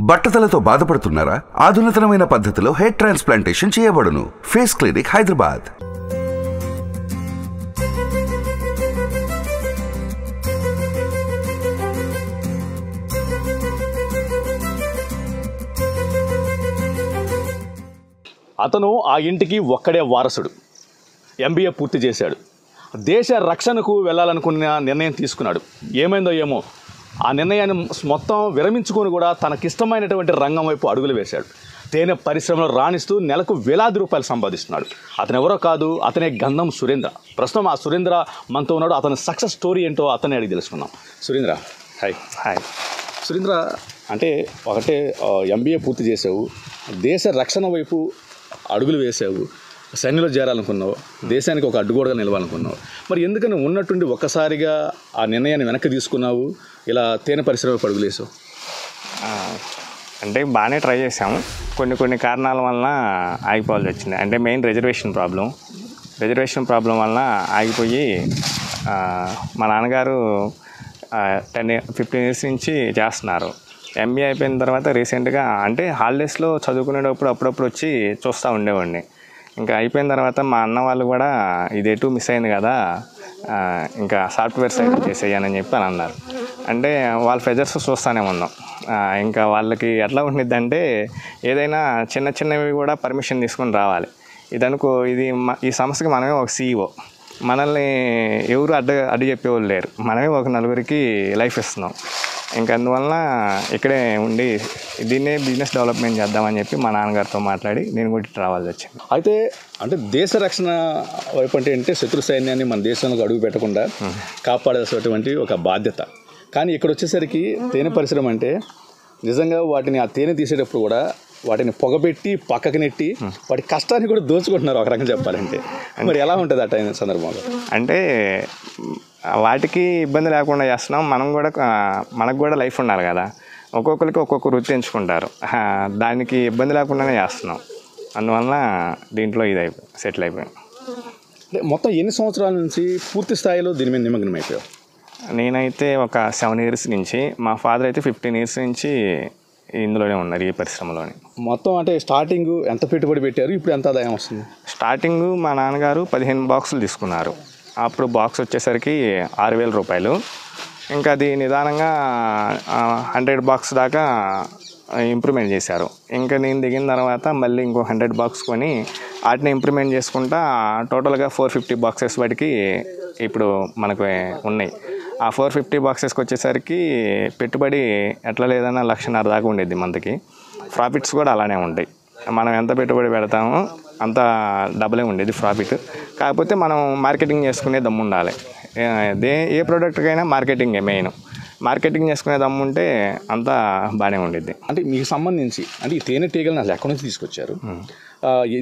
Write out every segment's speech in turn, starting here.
బట్టతలతో బాధపడుతున్నారా? ఆధునితనమైన పద్ధతిలో hair transplantation చేయబడును. Face clinic, Hyderabad. అతను ఆ ఇంటికి ఒక్కడే వారసుడు. MBA పూర్తి చేశాడు. దేశ రక్షణకు వెళ్ళాలనుకున్న నిర్ణయం తీసుకున్నాడు. ఏమైందో ఏమో ఆ నిర్ణయాన్ని మొత్తం విరమించుకొని కూడా తనకిష్టమైనటువంటి రంగం వైపు అడుగులు వేశాడు. తేనె పరిశ్రమలో రాణిస్తూ నెలకు వేలాది రూపాయలు సంపాదిస్తున్నాడు. అతను ఎవరో కాదు, అతనే గంధం సురేంద్ర. ప్రస్తుతం ఆ సురేంద్ర మనతో ఉన్నాడు. అతని సక్సెస్ స్టోరీ ఏంటో అతనే అడిగి తెలుసుకుందాం. సురేంద్ర, హాయ్. సురేంద్ర, అంటే ఒకటే MBA పూర్తి చేసావు, దేశ రక్షణ వైపు అడుగులు వేసావు, సైన్యంలో చేరాలనుకున్నావు, దేశానికి ఒక అడ్డుగోడగా నిలవాలనుకున్నావు. మరి ఎందుకని ఉన్నట్టుండి ఒక్కసారిగా ఆ నిర్ణయాన్ని వెనక్కి తీసుకున్నావు, ఇలా తేనె పరిశ్రమ అడుగులేసావు? అంటే బాగానే ట్రై చేసాము. కొన్ని కారణాల వలన ఆగిపోవాల్సి వచ్చింది. అంటే మెయిన్ రిజర్వేషన్ ప్రాబ్లం వలన ఆగిపోయి మా నాన్నగారు 10-15 years నుంచి చేస్తున్నారు. MBA అయిపోయిన తర్వాత రీసెంట్గా అంటే హాలిడేస్లో చదువుకునేటప్పుడు అప్పుడప్పుడు వచ్చి చూస్తూ ఉండేవాడిని. ఇంకా అయిపోయిన తర్వాత మా అన్న వాళ్ళు కూడా ఇది ఎటు మిస్ అయింది కదా, ఇంకా సాఫ్ట్వేర్ సైడ్ చేసేయని చెప్పి అని అన్నారు. అంటే వాళ్ళ ప్రెజర్స్ చూస్తూనే ఉన్నాం. ఇంకా వాళ్ళకి ఎట్లా ఉండిద్ది అంటే ఏదైనా చిన్నవి కూడా పర్మిషన్ తీసుకొని రావాలి. ఇదనుకో, ఈ సంస్థకి మనమే ఒక CEO, మనల్ని ఎవరు అడ్డు చెప్పేవాళ్ళు లేరు. మనమే ఒక నలుగురికి లైఫ్ ఇస్తున్నాం. ఇంకా అందువలన ఇక్కడే ఉండి దీన్నే బిజినెస్ డెవలప్మెంట్ చేద్దామని చెప్పి మా నాన్నగారితో మాట్లాడి నేను కూడా రావాల్సి వచ్చింది. అయితే అంటే దేశ రక్షణ వైపు అంటే శత్రు సైన్యాన్ని మన దేశంలో అడుగు పెట్టకుండా కాపాడాల్సినటువంటి ఒక బాధ్యత. కానీ ఇక్కడ వచ్చేసరికి తేనె పరిశ్రమ అంటే నిజంగా ఆ తేనె తీసేటప్పుడు కూడా వాటిని పొగబెట్టి పక్కకి నెట్టి వాటి కష్టాన్ని కూడా దోచుకుంటున్నారు ఒక రకంగా చెప్పాలంటే. మరి ఎలా ఉంటుంది ఆ టైం సందర్భంలో? అంటే వాటికి ఇబ్బంది లేకుండా చేస్తున్నాం, మనకు కూడా లైఫ్ ఉండాలి కదా. ఒక్కొక్కరికి ఒక్కొక్క వృత్తి ఎంచుకుంటారు, దానికి ఇబ్బంది లేకుండానే చేస్తున్నాం. అందువలన దీంట్లో సెటిల్ అయిపోయాం. అంటే మొత్తం ఎన్ని సంవత్సరాల నుంచి పూర్తి స్థాయిలో దీని మీద నిమగ్నం అయిపోయావు? నేనైతే ఒక 7 years నుంచి, మా ఫాదర్ అయితే 15 years నుంచి ఇందులోనే ఉన్నారు, ఈ పరిశ్రమలోనే. మొత్తం అంటే స్టార్టింగ్ ఎంత పెట్టుబడి పెట్టారు, ఇప్పుడు ఎంత ఆదాయం వస్తుంది? స్టార్టింగ్ మా నాన్నగారు 15 boxes తీసుకున్నారు. అప్పుడు బాక్స్ వచ్చేసరికి 6,000 రూపాయలు. ఇంకా అది నిదానంగా 100 boxes దాకా ఇంప్రూవ్మెంట్ చేశారు. ఇంకా నేను దిగిన తర్వాత మళ్ళీ ఇంకో 100 boxes కొని వాటిని ఇంప్రూవ్మెంట్ చేసుకుంటా టోటల్గా 450 boxes వాటికి ఇప్పుడు మనకు ఉన్నాయి. ఆ 450 boxesకి వచ్చేసరికి పెట్టుబడి ఎట్లా లేదన్నా 1,50,000 దాకా ఉండేది మంత్కి. ప్రాఫిట్స్ కూడా అలానే ఉంటాయి. మనం ఎంత పెట్టుబడి పెడతామో అంత డబులే ఉండేది ప్రాఫిట్. కాకపోతే మనం మార్కెటింగ్ చేసుకునే దమ్ము ఉండాలి. ఏ ప్రోడక్ట్కైనా మార్కెటింగే మెయిన్. మార్కెటింగ్ చేసుకునే దమ్ము ఉంటే అంతా బాగానే ఉండేది. అంటే మీకు సంబంధించి అంటే ఈ తేనెటీగలను అసలు ఎక్కడి నుంచి తీసుకొచ్చారు,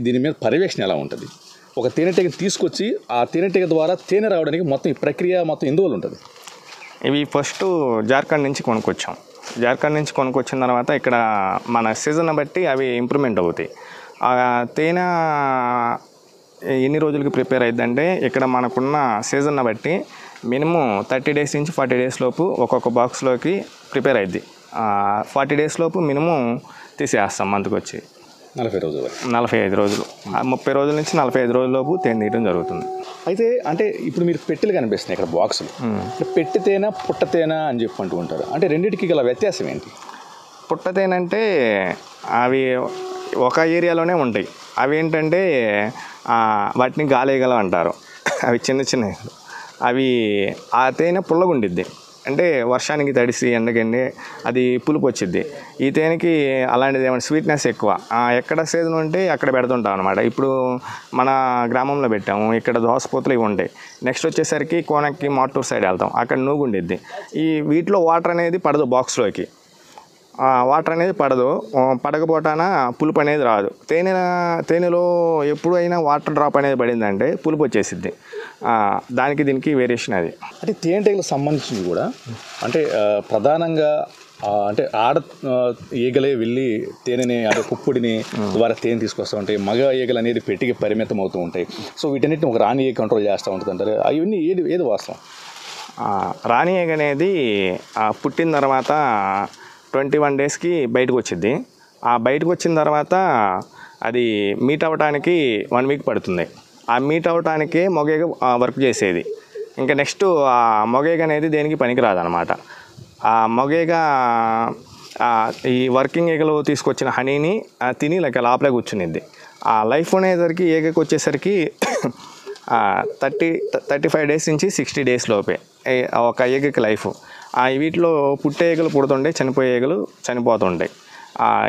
దీని మీద పర్యవేక్షణ ఎలా ఉంటుంది? ఒక తేనెటీగను తీసుకొచ్చి ఆ తేనెటీగ ద్వారా తేనె రావడానికి మొత్తం ఈ ప్రక్రియ మొత్తం ఎన్ని రోజులు ఉంటుంది? ఇవి ఫస్ట్ జార్ఖండ్ నుంచి కొనుక్కొచ్చాం. జార్ఖండ్ నుంచి కొనుక్కొచ్చిన తర్వాత ఇక్కడ మన సీజన్ బట్టి అవి ఇంప్రూవ్మెంట్ అవుతాయి. తేనె ఎన్ని రోజులకి ప్రిపేర్ అవుతుందంటే ఇక్కడ మనకున్న సీజన్ బట్టి మినిమం 30 days నుంచి 40 days లోపు ఒక్కొక్క బాక్స్లోకి ప్రిపేర్ అవుద్ది. 40 days లోపు మినిమం తీసేస్తాం. మంత్కి వచ్చి 45 రోజులు, 45 రోజులు, 30 రోజుల నుంచి 45 రోజుల లోపు తేనె తీయడం జరుగుతుంది. అయితే అంటే ఇప్పుడు మీరు పెట్టెలు కనిపిస్తున్నాయి ఇక్కడ బాక్సులు, పెట్టె తేనె పుట్ట తేనె అని చెప్పి అంటూ ఉంటారు. అంటే రెండింటికి గల వ్యత్యాసం ఏంటి? పుట్ట తేనె అంటే అవి ఒక ఏరియాలోనే ఉంటాయి. అవి ఏంటంటే వాటిని గాలేగలు అంటారు. అవి చిన్న అవి ఆ తేనె పుల్లగా ఉండిద్ది. అంటే వర్షానికి తడిసి ఎండకండి అది పులుపు వచ్చిద్ది. ఈ తేనెకి అలాంటిది ఏమైనా స్వీట్నెస్ ఎక్కువ. ఎక్కడ సీజన్ ఉంటే అక్కడ పెడుతుంటాం అనమాట. ఇప్పుడు మన గ్రామంలో పెట్టాము, ఇక్కడ దోసపోతులు ఇవి ఉంటాయి. నెక్స్ట్ వచ్చేసరికి కోనక్కి మాటూరు సైడ్ వెళ్తాం, అక్కడ నూగు ఉండిద్ది. వీటిలో వాటర్ అనేది పడదు, బాక్స్లోకి వాటర్ అనేది పడకపోటాన పులుపు అనేది రాదు. తేనెలో ఎప్పుడైనా వాటర్ డ్రాప్ అనేది పడిందంటే పులుపు వచ్చేసిద్ది. దానికి దీనికి వేరియేషన్ అది. అంటే తేనెటీగలకు సంబంధించింది కూడా అంటే ప్రధానంగా అంటే ఆడ ఈగలే వెళ్ళి తేనెని అంటే పుప్పుడిని ద్వారా తేనె తీసుకొస్తూ ఉంటాయి. మగ ఈగలు అనేది పెట్టికి పరిమితం అవుతూ ఉంటాయి. సో వీటన్నిటిని ఒక రాణి ఈగ కంట్రోల్ చేస్తూ ఉంటుంది అంటారు. అవన్నీ ఏది వాస్తవం? రాణి ఈగ అనేది పుట్టిన తర్వాత 21 డేస్కి బయటకు వచ్చింది. ఆ బయటకు వచ్చిన తర్వాత అది మీట్ అవ్వటానికి 1 వీక్ పడుతుంది. ఆ మీట్ అవ్వటానికే మొగేగ వర్క్ చేసేది. ఇంకా నెక్స్ట్ ఆ మొగేగ అనేది దేనికి పనికిరాదనమాట. ఆ మొగేగ ఈ వర్కింగ్ ఈగలు తీసుకొచ్చిన హనీని తిని లైక్ లోపలే కూర్చునిద్ది. ఆ లైఫ్ అనేసరికి ఈగకి వచ్చేసరికి 35 డేస్ నుంచి 60 డేస్ లోపే ఒక ఈగకి లైఫ్. వీటిలో పుట్టే ఈగలు పుడుతుండే, చనిపోయే ఈగలు చనిపోతుంటాయి.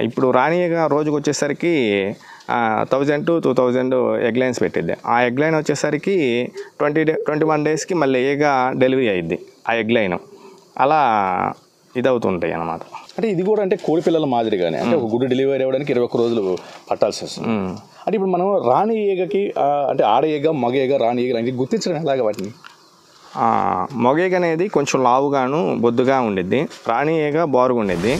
ఇప్పుడు రాణి ఈగ రోజుకి వచ్చేసరికి 1000 to 2000 ఎగ్ లైన్స్ పెట్టిద్ది. ఆ ఎగ్ లైన్ వచ్చేసరికి 21 డేస్కి మళ్ళీ ఈగ డెలివరీ అయ్యిద్ది ఆ ఎగ్ లైన్. అలా ఇదవుతుంటాయి అన్నమాట. అంటే ఇది కూడా అంటే కోడి పిల్లల మాదిరిగానే అంటే ఒక గుడ్డు డెలివరీ అవ్వడానికి 21 రోజులు పట్టాల్సి వస్తుంది. అంటే ఇప్పుడు మనం రాణి ఈగకి అంటే ఆడ ఈగ, మగ ఈగ, రాణి ఈగ అనేది గుర్తించడం ఎలాగా వాటిని? మగ ఈగ అనేది కొంచెం లావుగాను బొద్దుగా ఉండిద్ది, రాణి ఈగ బారుగా ఉండిద్ది.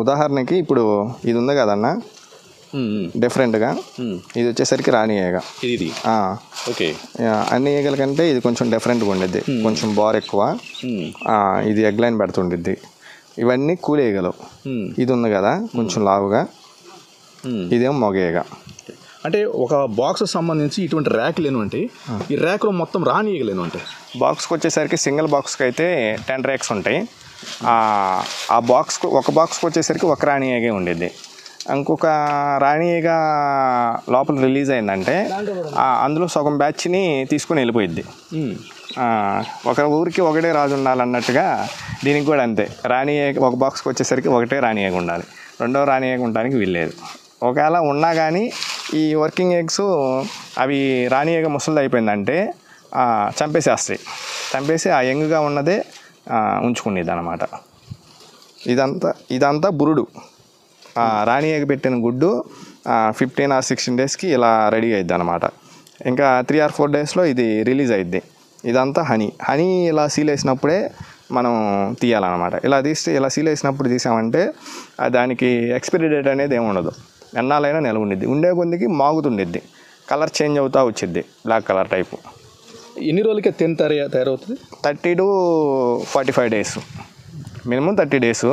ఉదాహరణకి ఇప్పుడు ఇది ఉంది కదన్న డిఫరెంట్గా, ఇది వచ్చేసరికి రాణి ఈగ. ఇది ఓకే. అన్ని ఈగల కంటే ఇది కొంచెం డిఫరెంట్గా ఉండిద్ది, కొంచెం బార్ ఎక్కువ. ఇది ఎగ్ లైన్ పెడుతుండిద్ది. ఇవన్నీ కూలి ఈగలు. ఇది ఉంది కదా కొంచెం లావుగా, ఇదేమో మగ ఈగ. అంటే ఒక బాక్స్ సంబంధించి ఇటువంటి ర్యాక్లు ఏమి ఉంటాయి, ఈ ర్యాక్లో మొత్తం రాణి ఈగలు ఏమి ఉంటాయి? బాక్స్కి వచ్చేసరికి సింగిల్ బాక్స్కి అయితే 10 ర్యాక్స్ ఉంటాయి. ఆ బాక్స్కు ఒక బాక్స్కి వచ్చేసరికి ఒక రాణి ఈగే ఉండేది. ఇంకొక రాణి ఈగ లోపల రిలీజ్ అయిందంటే అందులో సగం బ్యాచ్ని తీసుకుని వెళ్ళిపోయిద్ది. ఒక ఊరికి ఒకటే రాజు ఉండాలన్నట్టుగా దీనికి కూడా అంతే. రాణి ఈగ ఒక బాక్స్కి వచ్చేసరికి ఒకటే రాణి ఈగ ఉండాలి, రెండో రాణి ఈగ ఉండడానికి వీల్లేదు. ఒకవేళ ఉన్నా కానీ ఈ వర్కింగ్ ఎగ్స్ అవి రాణి ఈగ ముసలిది అయిపోయిందంటే చంపేసేస్తాయి. చంపేసి ఆ యంగ్గా ఉన్నదే ఉంచుకునేది అన్నమాట. ఇదంతా బురుడు. రాణి ఈగ పెట్టిన గుడ్డు 15 or 16 డేస్కి ఇలా రెడీ అయ్యిద్ది అనమాట. ఇంకా 3 or 4 డేస్లో ఇది రిలీజ్ అయ్యిద్ది. ఇదంతా హనీ ఇలా సీల్ వేసినప్పుడే మనం తీయాలన్నమాట. ఇలా సీల్ వేసినప్పుడు తీసామంటే దానికి ఎక్స్పైరీ డేట్ అనేది ఏమి ఉండదు, ఎన్నాళ్ళైనా నిల్వ ఉండిద్ది. ఉండే కొద్దికి మాగుతుండిద్ది, కలర్ చేంజ్ అవుతూ వచ్చిద్ది, బ్లాక్ కలర్ టైపు. ఎన్ని రోజులకి తయారవుతుంది? 30 to 45 డేస్, మినిమం 30 డేస్.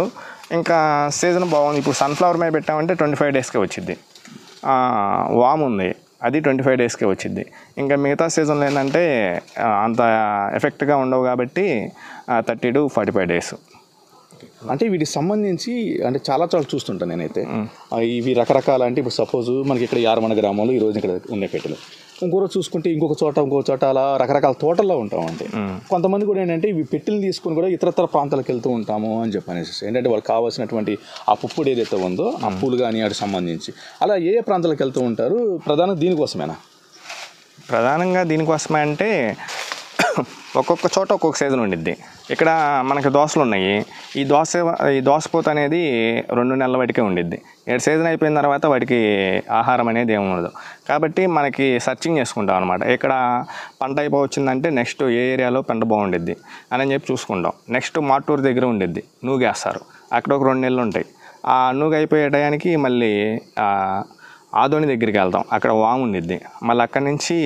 ఇంకా సీజన్ బాగుంది, ఇప్పుడు సన్ఫ్లవర్ మీద పెట్టామంటే 25 డేస్కే వచ్చిద్ది. వామ్ ఉంది, అది 25 డేస్కే వచ్చిద్ది. ఇంకా మిగతా సీజన్లో ఏంటంటే అంత ఎఫెక్ట్గా ఉండవు కాబట్టి 30 to 45 డేస్. అంటే వీటికి సంబంధించి అంటే చాలా చూస్తుంటాను నేనైతే. ఇవి రకరకాల అంటే ఇప్పుడు సపోజ్ మనకి ఇక్కడ 60 గ్రామాలు ఈరోజు ఇక్కడ ఉండే పెట్టెలు, ఇంకో రోజు చూసుకుంటే ఇంకో చోట అలా రకరకాల తోటల్లో ఉంటాం. అంటే కొంతమంది కూడా ఏంటంటే ఇవి పెట్టెలు తీసుకుని కూడా ఇతరత్ర ప్రాంతాలకు వెళ్తూ ఉంటాము అని చెప్పనేసి, ఏంటంటే వాళ్ళకి కావాల్సినటువంటి ఆ పుప్పుడు ఏదైతే ఉందో ఆ పూలు కానీ వాటికి సంబంధించి అలా ఏ ప్రాంతాలకు వెళ్తూ ఉంటారు? ప్రధానంగా దీనికోసమేనా? ప్రధానంగా దీనికోసమే అంటే ఒక్కొక్క చోట ఒక్కొక్క సీజన్ ఉండిద్ది. ఇక్కడ మనకి దోసలు ఉన్నాయి, ఈ దోసపోత అనేది 2 నెలల వాటికే ఉండిద్ది. 7 సీజన్ అయిపోయిన తర్వాత వాటికి ఆహారం అనేది ఏమి ఉండదు. కాబట్టి మనకి సర్చింగ్ చేసుకుంటాం అనమాట. ఇక్కడ పంట అయిపోవచ్చిందంటే నెక్స్ట్ ఏ ఏరియాలో పంట బాగుండిద్ది అని చెప్పి చూసుకుంటాం. నెక్స్ట్ మాటూరు దగ్గర ఉండిద్ది, నూగేస్తారు, అక్కడ ఒక 2 నెలలు ఉంటాయి. ఆ నూగు అయిపోయే టయానికి మళ్ళీ ఆదోని దగ్గరికి వెళ్తాం, అక్కడ వాము ఉండిద్ది. మళ్ళీ అక్కడి నుంచి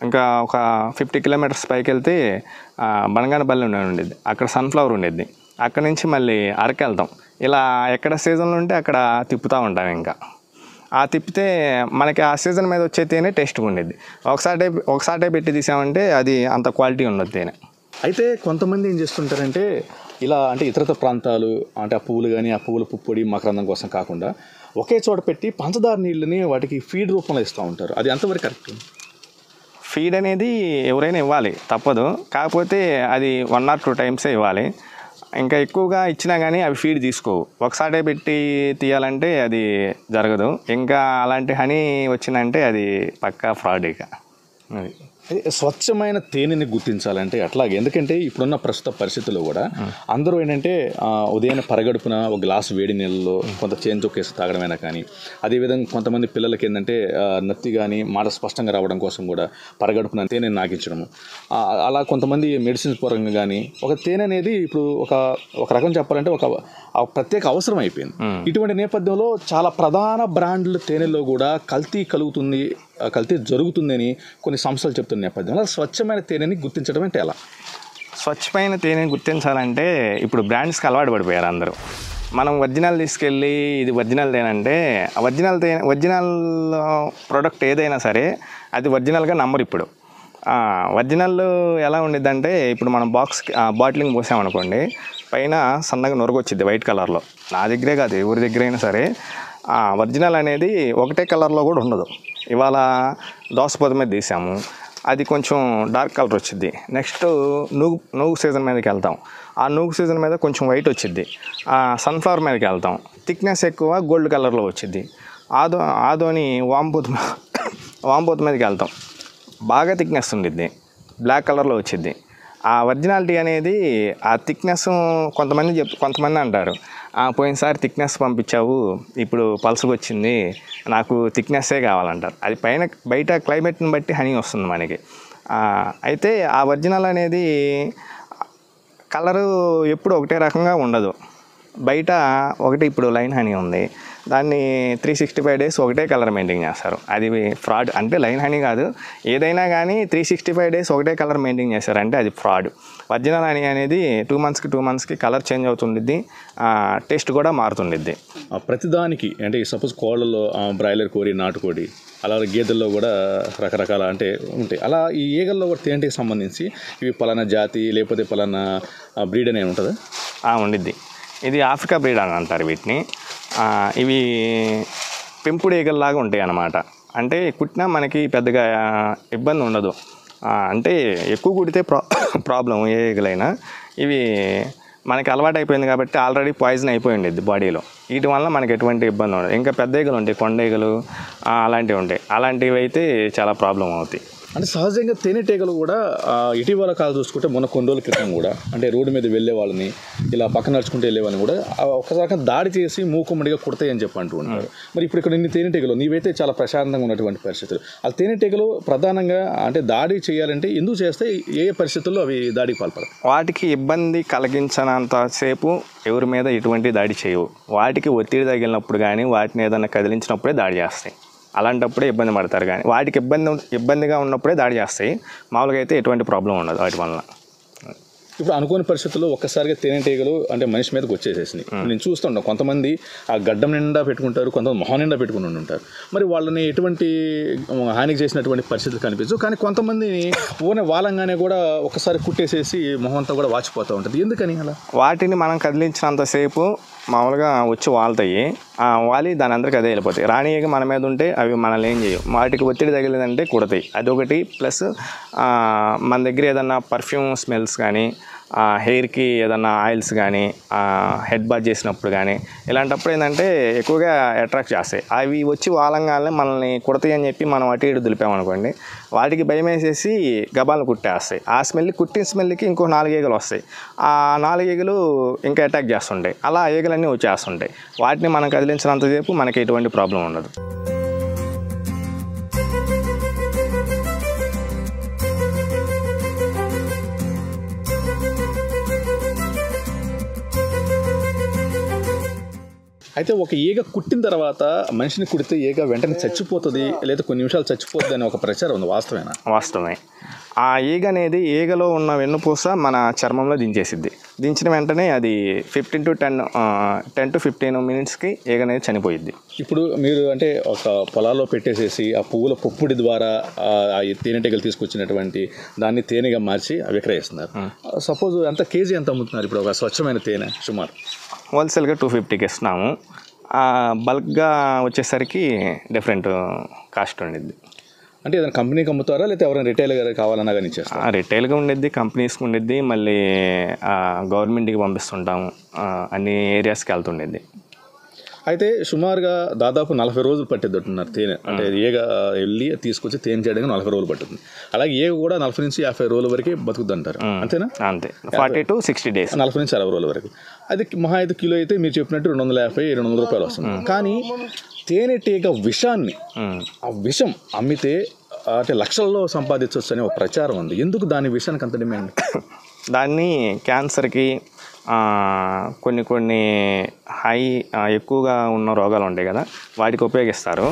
ఇంకా ఒక 50 కిలోమీటర్స్ పైకి వెళ్తే బనగానపల్లి ఉండిద్ది, అక్కడ సన్ఫ్లవర్ ఉండిద్ది. అక్కడి నుంచి మళ్ళీ అరకు వెళ్తాం. ఇలా ఎక్కడ సీజన్లో ఉంటే అక్కడ తిప్పుతూ ఉంటాం. ఇంకా తిప్పితే మనకి ఆ సీజన్ మీద వచ్చే తేనె టేస్ట్గా ఉండిద్ది. ఒకసారి పెట్టి తీసామంటే అది అంత క్వాలిటీ ఉండదు తేనె. అయితే కొంతమంది ఏం చేస్తుంటారంటే ఇలా అంటే ఇతరత్ర ప్రాంతాలు అంటే ఆ పువ్వులు కానీ ఆ పువ్వుల పుప్పొడి మకరందం కోసం కాకుండా ఒకే చోట పెట్టి పంచదార నీళ్ళని వాటికి ఫీడ్ రూపంలో ఇస్తూ ఉంటారు. అది ఎంతవరకు కరెక్ట్? ఫీడ్ అనేది ఎవరైనా ఇవ్వాలి, తప్పదు. కాకపోతే అది 1 or 2 టైమ్సే ఇవ్వాలి. ఇంకా ఎక్కువగా ఇచ్చినా కానీ అవి ఫీడ్ తీసుకోవు. ఒకసారి పెట్టి తీయాలంటే అది జరగదు. ఇంకా అలాంటి హనీ వచ్చిందంటే అది పక్కా ఫ్రాడ్. ఇక అది స్వచ్ఛమైన తేనెని గుర్తించాలంటే అట్లాగే, ఎందుకంటే ఇప్పుడున్న ప్రస్తుత పరిస్థితుల్లో కూడా అందరూ ఏంటంటే ఉదయాన్నే పరగడుపున ఒక గ్లాసు వేడి నీళ్ళలో కొంత చేను చొక్కేసి తాగడమైనా కానీ, అదేవిధంగా కొంతమంది పిల్లలకి ఏంటంటే నత్తి కానీ మాట స్పష్టంగా రావడం కోసం కూడా పరగడుపున తేనె నాకించడము, అలా కొంతమంది మెడిసిన్స్ పరంగా కానీ ఒక తేనె అనేది ఇప్పుడు ఒక రకం చెప్పాలంటే ఒక ప్రత్యేక అవసరం అయిపోయింది. ఇటువంటి నేపథ్యంలో చాలా ప్రధాన బ్రాండ్ల తేనెల్లో కూడా కల్తీ జరుగుతుందని కొన్ని సంస్థలు చెప్తున్న నేపథ్యంలో స్వచ్ఛమైన తేనెని గుర్తించడం అంటే ఎలా? స్వచ్ఛమైన తేనెని గుర్తించాలంటే ఇప్పుడు బ్రాండ్స్కి అలవాటు పడిపోయారు అందరూ. మనం ఒరిజినల్ తీసుకెళ్ళి ఇది ఒరిజినల్ తేనంటే ఒరిజినల్ ప్రోడక్ట్ ఏదైనా సరే అది ఒరిజినల్గా నమ్మరు. ఇప్పుడు ఒరిజినల్ ఎలా ఉండిద్దంటే ఇప్పుడు మనం బాటిలింగ్ పోసామనుకోండి, పైన సన్నగా నొరగొచ్చింది వైట్ కలర్లో. నా దగ్గరే కాదు, ఎవరి దగ్గరైనా సరే ఒరిజినల్ అనేది ఒకటే కలర్లో కూడా ఉండదు. ఇవాళ దోసపొద మీద తీసాము, అది కొంచెం డార్క్ కలర్ వచ్చింది. నెక్స్ట్ నూగు సీజన్ మీదకి వెళ్తాం, ఆ నూగు సీజన్ మీద కొంచెం వైట్ వచ్చింది. సన్ఫ్లవర్ మీదకి వెళ్తాం, థిక్నెస్ ఎక్కువ గోల్డ్ కలర్లో వచ్చింది. ఆదోని వాంపోత్ మీదకి వెళ్తాం, బాగా థిక్నెస్ ఉండిద్ది, బ్లాక్ కలర్లో వచ్చింది. ఆ ఒరిజినాలిటీ అనేది ఆ థిక్నెస్ కొంతమంది అంటారు, పోయినసారి థిక్నెస్ పంపించావు, ఇప్పుడు పల్సగా వచ్చింది, నాకు థిక్నెస్సే కావాలంటారు. అది బయట క్లైమేట్ని బట్టి హనీ వస్తుంది మనకి. అయితే ఆ ఒరిజినల్ అనేది కలరు ఎప్పుడు ఒకటే రకంగా ఉండదు. బయట ఇప్పుడు లైన్ హనీ ఉంది, దాన్ని 365 days ఒకటే కలర్ మెయింటైన్ చేస్తారు. అది ఫ్రాడ్. అంటే లైన్ హనీ కాదు, ఏదైనా కానీ 365 days ఒకటే కలర్ మెయింటైన్ చేస్తారంటే అది ఫ్రాడ్. ఒరిజినల్ హనీ అనేది 2 monthsకి కలర్ చేంజ్ అవుతుండిద్ది, టేస్ట్ కూడా మారుతుండిద్ది. ప్రతిదానికి అంటే సపోజ్ కోళ్ళలో బ్రాయిలర్ కోడి, నాటుకోడి, అలాగే గేదెల్లో కూడా రకరకాల అంటే ఉంటాయి. అలా ఈ ఈగల్లో కూడా తేనెటికి సంబంధించి ఇవి పలానా జాతి లేకపోతే పలానా బ్రీడ్ అనేది ఉంటుందా? ఉండిద్ది. ఇది ఆఫ్రికా బ్రీడ్ అని అంటారు వీటిని. ఇవి పెంపుడు ఈగల్లాగా ఉంటాయి అన్నమాట. అంటే కుట్టినా మనకి పెద్దగా ఇబ్బంది ఉండదు. అంటే ఎక్కువ కుడితే ప్రాబ్లం ఏ ఈగలైనా. ఇవి మనకి అలవాటు అయిపోయింది కాబట్టి ఆల్రెడీ పాయిజన్ అయిపోయి ఉండేది బాడీలో. వీటి వల్ల మనకి ఎటువంటి ఇబ్బంది ఉండదు. ఇంకా పెద్ద ఈగలు ఉంటాయి, కొండ ఈగలు అలాంటివి ఉంటాయి. అలాంటివి అయితే చాలా ప్రాబ్లం అవుతాయి. అంటే సహజంగా తేనెటీగలు కూడా ఇటీవల కాదు చూసుకుంటే మొన్న కొన్ని రోజుల క్రితం కూడా అంటే రోడ్డు మీద వెళ్ళే వాళ్ళని ఇలా పక్కన నడుచుకుంటూ వెళ్ళే వాళ్ళని కూడా ఒకసారి దాడి చేసి మూకుమ్మడిగా కుడతాయి అని చెప్పి అంటూ ఉంటారు. మరి ఇప్పుడు ఇక్కడ ఇన్ని తేనెటీగలు నీవైతే చాలా ప్రశాంతంగా ఉన్నటువంటి పరిస్థితులు, ఆ తేనెటీగలు ప్రధానంగా అంటే దాడి చేయాలంటే ఎందుకు చేస్తే ఏ పరిస్థితుల్లో అవి దాడికి పాల్పడతాయి? వాటికి ఇబ్బంది కలిగించినంతసేపు ఎవరి మీద ఎటువంటి దాడి చేయవు. వాటికి ఒత్తిడి తగిలినప్పుడు కానీ వాటిని ఏదైనా కదిలించినప్పుడే దాడి చేస్తాయి. అలాంటప్పుడే ఇబ్బంది పడతారు. కానీ వాటికి ఇబ్బందిగా ఉన్నప్పుడే దాడి చేస్తాయి. మామూలుగా అయితే ఎటువంటి ప్రాబ్లం ఉండదు వాటి వలన. ఇప్పుడు అనుకోని పరిస్థితుల్లో ఒక్కసారిగా తేనెటీగలు అంటే మనిషి మీదకి వచ్చేసేసినాయి. నేను చూస్తుంటాను, కొంతమంది ఆ గడ్డం నిండా పెట్టుకుంటారు, కొంతమంది మొహం నిండా పెట్టుకుని ఉంటారు. మరి వాళ్ళని ఎటువంటి హానికి చేసినటువంటి పరిస్థితులు కనిపించవు. కానీ కొంతమందిని వాలంగానే కూడా ఒక్కసారి కుట్టేసేసి మొహం అంతా కూడా వాచిపోతూ ఉంటుంది. ఎందుకని అలా? వాటిని మనం కదిలించినంతసేపు మామూలుగా వచ్చి వాళ్తాయి, వాలి దాని అందరికీ అదే వెళ్ళిపోతాయి. రాణిగా మన మీద ఉంటే అవి మనల్ని ఏం చేయవు. వాటికి ఒత్తిడి తగిలిందంటే కుడతాయి, అదొకటి. ప్లస్ మన దగ్గర ఏదన్నా పర్ఫ్యూమ్ స్మెల్స్ కానీ, హెయిర్కి ఏదన్నా ఆయిల్స్ కానీ, హెడ్ బాత్ చేసినప్పుడు కానీ ఇలాంటప్పుడు ఏంటంటే ఎక్కువగా అట్రాక్ట్ చేస్తాయి. అవి వచ్చి వాలంగానే మనల్ని కుడతాయి అని చెప్పి మనం అటు ఇటు దులిపామనుకోండి, వాటికి భయం వేసేసి గబాలను కుట్టేస్తాయి. ఆ కుట్టిన స్మెల్కి ఇంకో 4 ఈగలు వస్తాయి. ఆ 4 ఈగలు ఇంకా అటాక్ చేస్తుంటాయి. అలా ఈగలన్నీ వచ్చేస్తుంటాయి. వాటిని మనం కదిలించినంతసేపు మనకి ఎటువంటి ప్రాబ్లం ఉండదు. అయితే ఒక ఈగ కుట్టిన తర్వాత మనిషిని కుడితే ఈగ వెంటనే చచ్చిపోతుంది లేదా కొన్ని నిమిషాలు చచ్చిపోతుంది అని ఒక ప్రచారం ఉంది, వాస్తవేనా? వాస్తవమే. ఆ ఈగ అనేది ఈగలో ఉన్న వెన్నుపూస మన చర్మంలో దించేసిద్ది. దించిన వెంటనే అది 10 to 15 minutesకి ఈగ అనేది చనిపోయిద్ది. ఇప్పుడు మీరు అంటే ఒక పొలాల్లో పెట్టేసేసి ఆ పువ్వుల పొప్పుడి ద్వారా ఆ తేనెటీగలు తీసుకొచ్చినటువంటి దాన్ని తేనెగా మార్చి విక్రయిస్తున్నారు. సపోజ్ ఎంత కేజీ ఎంత అమ్ముతున్నారు ఇప్పుడు ఒక స్వచ్ఛమైన తేనె? సుమారు హోల్సేల్గా 250కి ఇస్తున్నాము. బల్క్గా వచ్చేసరికి డిఫరెంట్ కాస్ట్ ఉండిద్ది. అంటే ఏదైనా కంపెనీకి అమ్ముతారా లేకపోతే ఎవరైనా రిటైల్గా కావాలన్నా కానీ ఇచ్చేస్తారా? రిటైల్గా ఉండిద్ది, కంపెనీస్కి ఉండిద్ది, మళ్ళీ గవర్నమెంట్కి పంపిస్తుంటాము, అన్ని ఏరియాస్కి వెళ్తుండేది. అయితే సుమారుగా దాదాపు 40 రోజులు పట్టిద్దంటున్నారు తేనె. అంటే ఈగ వెళ్ళి తీసుకొచ్చి తేనె చేయడానికి 40 రోజులు పట్టుతుంది. అలాగే ఈగ కూడా 40 నుంచి 50 రోజుల వరకు బతుకుద్దంటారు, అంతేనా? అంతే, 40 to 60 days, 40 నుంచి 60 రోజుల వరకు. అది మహా 5 కిలో అయితే మీరు చెప్పినట్టు 250-200 రూపాయలు వస్తుంది. కానీ తేనెటీగ విషాన్ని, ఆ విషం అమ్మితే అంటే లక్షల్లో సంపాదించవచ్చు అనే ఒక ప్రచారం ఉంది. ఎందుకు దాని విషయానికి అంత డిమాండ్? దాన్ని క్యాన్సర్కి, కొన్ని ఎక్కువగా ఉన్న రోగాలు ఉంటాయి కదా, వాటికి ఉపయోగిస్తారు.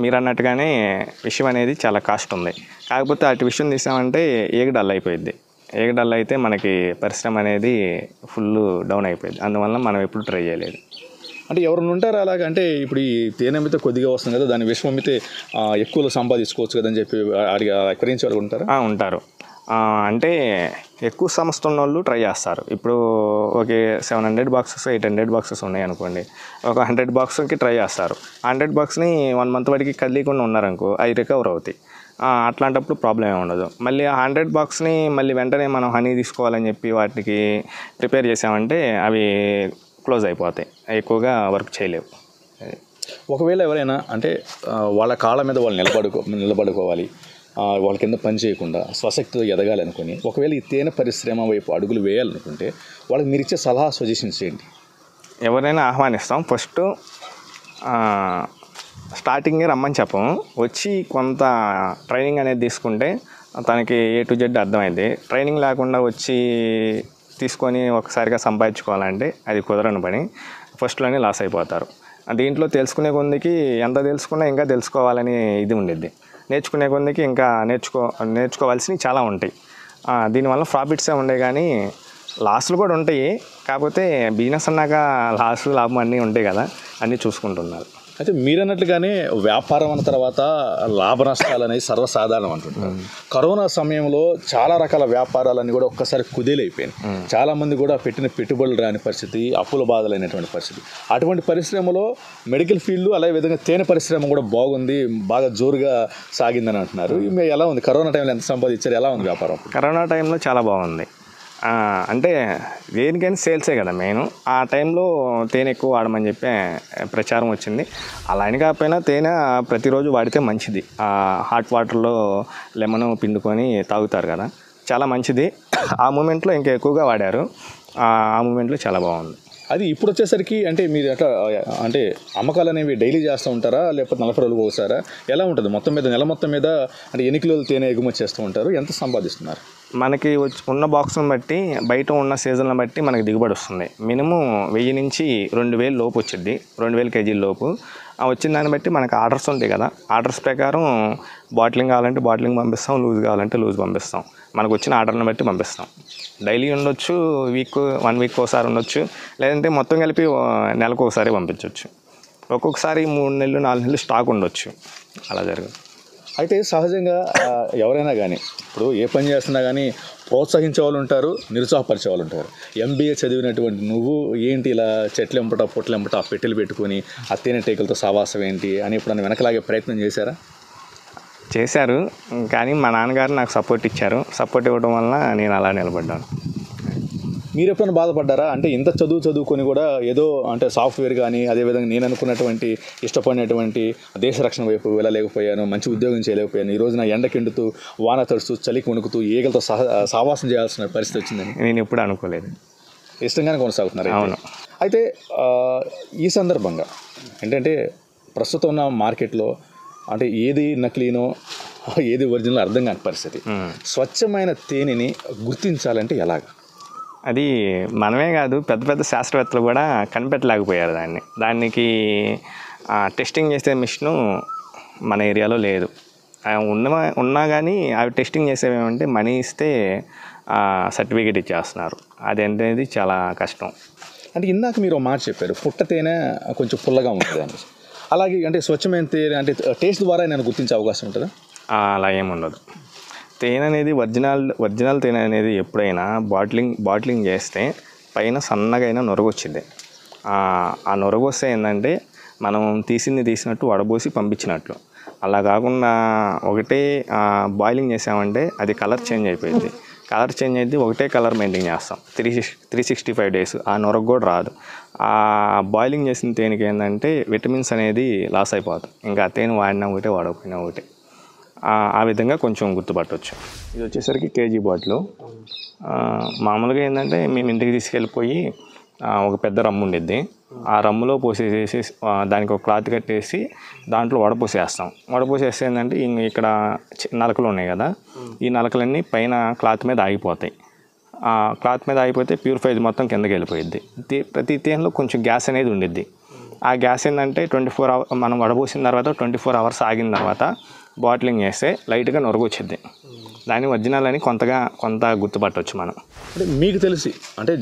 మీరు అన్నట్టుగానే విషయం అనేది చాలా కాస్ట్ ఉంది. కాకపోతే అటు విషయం తీసామంటే ఈగ డల్ అయిపోయింది. ఏగడల్ అయితే మనకి పరిశ్రమ అనేది ఫుల్ డౌన్ అయిపోయింది. అందువల్ల మనం ఎప్పుడు ట్రై చేయలేదు. అంటే ఎవరైనా ఉంటారు అలాగ, అంటే ఇప్పుడు ఈ తేనె అమ్మితే కొద్దిగా వస్తుంది కదా, దాన్ని విషం అమ్మితే ఎక్కువలో సంపాదించుకోవచ్చు కదా అని చెప్పి అడిగి ఎక్కరించి వాళ్ళు ఉంటారు. ఉంటారు. అంటే ఎక్కువ సంస్థ ఉన్న వాళ్ళు ట్రై చేస్తారు. ఇప్పుడు ఓకే 700 బాక్సెస్ 800 బాక్సెస్ ఉన్నాయి అనుకోండి, ఒక 100 బాక్స్కి ట్రై చేస్తారు. 100 బాక్స్ని 1 మంత్ వరకు కదిలీకుండా ఉన్నారనుకో అవి రికవర్ అవుతాయి. అట్లాంటప్పుడు ప్రాబ్లం ఏమి ఉండదు. మళ్ళీ ఆ 100 బాక్స్ని మళ్ళీ వెంటనే మనం హనీ తీసుకోవాలని చెప్పి వాటికి ప్రిపేర్ చేసామంటే అవి క్లోజ్ అయిపోతాయి, ఎక్కువగా వర్క్ చేయలేవు. ఒకవేళ ఎవరైనా అంటే వాళ్ళ కాళ్ళ మీద వాళ్ళు నిలబడుకోవాలి, వాళ్ళ కింద పని చేయకుండా స్వశక్తితో ఎదగాలి అనుకుని ఒకవేళ ఈ తేనె పరిశ్రమ వైపు అడుగులు వేయాలనుకుంటే వాళ్ళకి మీరు ఇచ్చే సలహా సజెషన్స్ ఏంటి? ఎవరైనా ఆహ్వానిస్తాం. ఫస్ట్ స్టార్టింగే రమ్మని చెప్పము, వచ్చి కొంత ట్రైనింగ్ అనేది తీసుకుంటే తనకి A to Z అర్థమైంది. ట్రైనింగ్ లేకుండా వచ్చి తీసుకొని ఒకసారిగా సంపాదించుకోవాలంటే అది కుదరని పని. ఫస్ట్లోనే లాస్ అయిపోతారు. దీంట్లో తెలుసుకునే కొందికి ఎంత తెలుసుకున్నా ఇంకా తెలుసుకోవాలని ఇది ఉండిద్ది. నేర్చుకునే కొందికి ఇంకా నేర్చుకోవాల్సినవి చాలా ఉంటాయి. దీనివల్ల ప్రాఫిట్సే ఉండే కానీ లాస్లు కూడా ఉంటాయి. కాకపోతే బిజినెస్ అన్నాక లాభం అన్నీ ఉంటాయి కదా, అన్నీ చూసుకుంటున్నారు. అయితే మీరన్నట్లుగానే వ్యాపారం అన్న తర్వాత లాభ నష్టాలు అనేది సర్వసాధారణం అంటుంటారు. కరోనా సమయంలో చాలా రకాల వ్యాపారాలన్నీ కూడా ఒక్కసారి కుదేలైపోయినాయి. చాలామంది కూడా పెట్టిన పెట్టుబడులు రాని పరిస్థితి, అప్పుల బాధలైనటువంటి పరిస్థితి. అటువంటి పరిశ్రమలో మెడికల్ ఫీల్డ్ అలాగే విధంగా తేనె పరిశ్రమ కూడా బాగుంది, బాగా జోరుగా సాగిందని అంటున్నారు. ఎలా ఉంది కరోనా టైంలో, ఎంత సంపాదించారు, ఎలా ఉంది వ్యాపారం? కరోనా టైంలో చాలా బాగుంది. అంటే దేనికైనా సేల్సే కదా మెయిన్. ఆ టైంలో తేనె ఎక్కువ వాడమని చెప్పి ప్రచారం వచ్చింది. అలా అని కాకపోయినా తేనె ప్రతిరోజు వాడితే మంచిది. హాట్ వాటర్లో లెమన్ పిండుకొని తాగుతారు కదా, చాలా మంచిది. ఆ మూమెంట్లో ఇంకా ఎక్కువగా వాడారు. ఆ మూమెంట్లో చాలా బాగుంది. అది ఇప్పుడు వచ్చేసరికి అంటే మీరు అట్లా అంటే అమ్మకాలు అనేవి డైలీ చేస్తూ ఉంటారా, లేకపోతే 40 రోజులకు ఒకసారా, ఎలా ఉంటుంది? మొత్తం మీద నెల మొత్తం మీద అంటే ఎన్ని కిలోలు తేనె ఎగుమతి చేస్తూ ఉంటారు, ఎంత సంపాదిస్తున్నారు? మనకి ఉన్న బాక్స్ని బట్టి, బయట ఉన్న సీజన్లను బట్టి మనకి దిగుబడి వస్తుంది. మినిమం 1000 నుంచి 2000 లోపు వచ్చింది, 2000 కేజీల లోపు. వచ్చిన దాన్ని బట్టి మనకు ఆర్డర్స్ ఉంటాయి కదా, ఆర్డర్స్ ప్రకారం బాటిలింగ్ కావాలంటే బాటిలింగ్ పంపిస్తాం, లూజ్ కావాలంటే లూజ్ పంపిస్తాం. మనకు వచ్చిన ఆర్డర్ని బట్టి పంపిస్తాం. డైలీ ఉండొచ్చు, 1 వీక్ ఒకసారి ఉండొచ్చు, లేదంటే మొత్తం కలిపి నెలకు ఒకసారి పంపించవచ్చు. ఒక్కొక్కసారి 3 నెలలు 4 నెలలు స్టాక్ ఉండొచ్చు, అలా జరగదు. అయితే సహజంగా ఎవరైనా కానీ ఇప్పుడు ఏ పని చేస్తున్నా కానీ ప్రోత్సహించే వాళ్ళు ఉంటారు, నిరుత్సాహపరిచే వాళ్ళు ఉంటారు. MBA చదివినటువంటి నువ్వు ఏంటి ఇలా చెట్లు ఎంపట పొట్లు ఎంపట ఆ పెట్టెలు పెట్టుకొని ఆ తేనెటీగలతో సావాసం ఏంటి అని ఇప్పుడు వెనకలాగే ప్రయత్నం చేశారు. కానీ మా నాన్నగారు నాకు సపోర్ట్ ఇచ్చారు. సపోర్ట్ ఇవ్వడం వల్ల నేను అలా నిలబడ్డాను. మీరు ఎప్పుడైనా బాధపడ్డారా? అంటే ఇంత చదువుకొని కూడా ఏదో అంటే సాఫ్ట్వేర్ కానీ అదేవిధంగా నేను అనుకున్నటువంటి ఇష్టపడినటువంటి దేశ రక్షణ వైపు వెళ్ళలేకపోయాను, మంచి ఉద్యోగం చేయలేకపోయాను, ఈ రోజు నా ఎండకెండుతూ వాన తడుస్తూ చలికి వణుకుతూ ఈగలతో సావాసం చేయాల్సిన పరిస్థితి వచ్చిందని నేను ఎప్పుడు అనుకోలేదు. ఇష్టంగానే కొనసాగుతున్నారు. అవును. అయితే ఈ సందర్భంగా ఏంటంటే ప్రస్తుతం ఉన్న మార్కెట్లో అంటే ఏది నకిలీనో ఏది ఒరిజినల్ అర్థం కాని పరిస్థితి. స్వచ్ఛమైన తేనెని గుర్తించాలంటే ఎలాగ? అది మనమే కాదు, పెద్ద పెద్ద శాస్త్రవేత్తలు కూడా కనిపెట్టలేకపోయారు దానికి టెస్టింగ్ చేసే మిషను మన ఏరియాలో లేదు. ఉన్నా కానీ అవి టెస్టింగ్ చేసేవేమంటే మనీ ఇస్తే సర్టిఫికేట్ ఇచ్చేస్తున్నారు. అది అనేది చాలా కష్టం. అంటే ఇందాక మీరు మాట చెప్పారు, పుట్ట తేనె కొంచెం పుల్లగా ఉంటుంది అని. అలాగే అంటే స్వచ్ఛమైన తేనె అంటే టేస్ట్ ద్వారా నేను గుర్తించే అవకాశం ఉంటుందా? అలా ఏముండదు. తేనె అనేది ఒరిజినల్ తేనె అనేది ఎప్పుడైనా బాటిలింగ్ చేస్తే పైన సన్నగా అయినా నొరగ వచ్చింది. ఆ నొరగ వస్తే ఏంటంటే మనం తీసినట్టు వడబోసి పంపించినట్లు. అలా కాకుండా ఒకటే బాయిలింగ్ చేసామంటే అది కలర్ చేంజ్ అయిపోయింది. కలర్ చేంజ్ అయితే ఒకటే కలర్ మెయింటైన్ చేస్తాం 365 డేస్. ఆ నొరగ కూడా రాదు. ఆ బాయిలింగ్ చేసిన తేనెకి ఏంటంటే విటమిన్స్ అనేది లాస్ అయిపోతాయి. ఇంకా తేనె వాడినా ఒకటే వాడకపోయినా ఒకటే. ఆ విధంగా కొంచెం గుర్తుపట్టవచ్చు. ఇది వచ్చేసరికి కేజీ బాటిల్. మామూలుగా ఏంటంటే మేము ఇంటికి తీసుకెళ్ళిపోయి ఒక పెద్ద రమ్ము ఉండిద్ది. ఆ రమ్ములో పోసేసి దానికి ఒక క్లాత్ కట్టేసి దాంట్లో వడపోసేస్తాం. వడపోసేస్తే ఏంటంటే ఇక్కడ నలకలు ఉన్నాయి కదా, ఈ నలకలన్నీ పైన క్లాత్ మీద ఆగిపోతాయి. క్లాత్ మీద ఆగిపోతే ప్యూరిఫై మొత్తం కిందకి వెళ్ళిపోయిద్ది. ప్రతి తేనెలో కొంచెం గ్యాస్ అనేది ఉండిద్ది. ఆ గ్యాస్ ఏంటంటే 24 hours మనం వడపోసిన తర్వాత 24 hours ఆగిన తర్వాత బాటిలింగ్ చేస్తే లైట్గా నొరగొచ్చిద్ది. దాని ఒరిజినల్ అని కొంత గుర్తుపట్టవచ్చు మనం. అంటే మీకు తెలిసి అంటే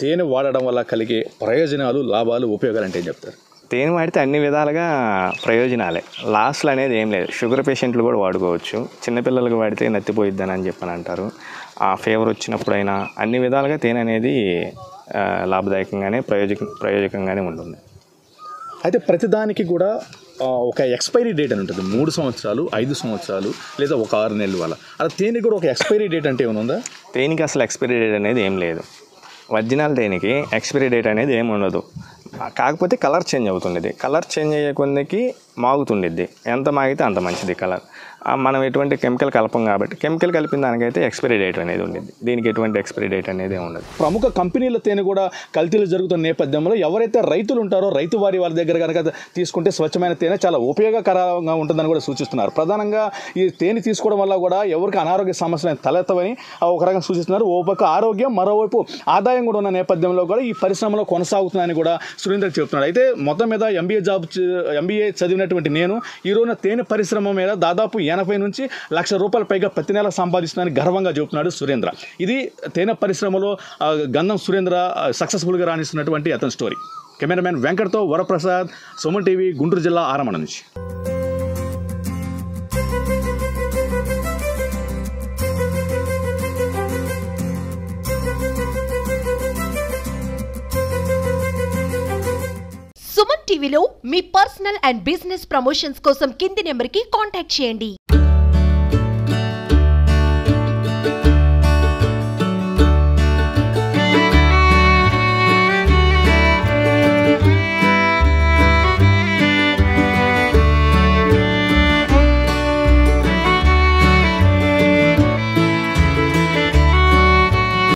తేనె వాడడం వల్ల కలిగే ప్రయోజనాలు, లాభాలు, ఉపయోగాలు అంటే ఏం చెప్తారు? తేనె వాడితే అన్ని విధాలుగా ప్రయోజనాలే, లాస్లు అనేది ఏం లేదు. షుగర్ పేషెంట్లు కూడా వాడుకోవచ్చు. చిన్నపిల్లలకు వాడితే నత్తిపోయిద్దని అని చెప్పని అంటారు. ఆ ఫీవర్ వచ్చినప్పుడైనా అన్ని విధాలుగా తేనె అనేది లాభదాయకంగానే ప్రయోజకంగానే ఉంటుంది. అయితే ప్రతిదానికి కూడా ఒక ఎక్స్పైరీ డేట్ అని ఉంటుంది. 3 సంవత్సరాలు, 5 సంవత్సరాలు, లేదా ఒక 6 నెలలు అలా తేనె కూడా ఒక ఎక్స్పైరీ డేట్ అంటే ఏమైనా ఉందా? తేనెకి అసలు ఎక్స్పైరీ డేట్ అనేది ఏం లేదు. ఒరిజినల్ తేనెకి ఎక్స్పైరీ డేట్ అనేది ఏమి ఉండదు. కాకపోతే కలర్ చేంజ్ అవుతుంది. కలర్ చేంజ్ అయ్యే కొద్దికి మాగుతుండిద్ది. ఎంత మాగితే అంత మంచిది కలర్. మనం ఎటువంటి కెమికల్ కలపం కాబట్టి కెమికల్ కలిపిన దానికైతే ఎక్స్పైరీ డేట్ అనేది ఉండేది. దీనికి ఎటువంటి ఎక్స్పైరీ డేట్ అనేది ఉండదు. ప్రముఖ కంపెనీల తేనె కూడా కల్తీలు జరుగుతున్న నేపథ్యంలో ఎవరైతే రైతులు ఉంటారో రైతు వారి దగ్గర కనుక తీసుకుంటే స్వచ్ఛమైన తేనె చాలా ఉపయోగకరంగా ఉంటుందని కూడా సూచిస్తున్నారు. ప్రధానంగా ఈ తేనె తీసుకోవడం వల్ల కూడా ఎవరికి అనారోగ్య సమస్యలు తలెత్తవని ఒక రకంగా సూచిస్తున్నారు. ఓ పక్క ఆరోగ్యం, మరోవైపు ఆదాయం కూడా ఉన్న నేపథ్యంలో కూడా ఈ పరిశ్రమలో కొనసాగుతుందని కూడా సురేంద్ర చెప్తున్నాడు. అయితే మొత్తం మీద ఎంబీఏ చదివినటువంటి నేను ఈ రోజున తేనె పరిశ్రమ మీద దాదాపు 80 నుంచి ₹1,00,000 పైగా ప్రతి నెల సంపాదిస్తున్నానని గర్వంగా చెబుతున్నాడు సురేంద్ర. ఇది తేనె పరిశ్రమలో గంధం సురేంద్ర సక్సెస్ఫుల్గా రాణిస్తున్నటువంటి అతని స్టోరీ. కెమెరామెన్ వెంకట్తో వరప్రసాద్, సుమన్ టీవీ, గుంటూరు జిల్లా ఆరమణ నుంచి. సుమన్ టీవీలో మీ పర్సనల్ అండ్ బిజినెస్ ప్రమోషన్స్ కోసం కింది నెంబర్కి కాంటాక్ట్ చేయండి.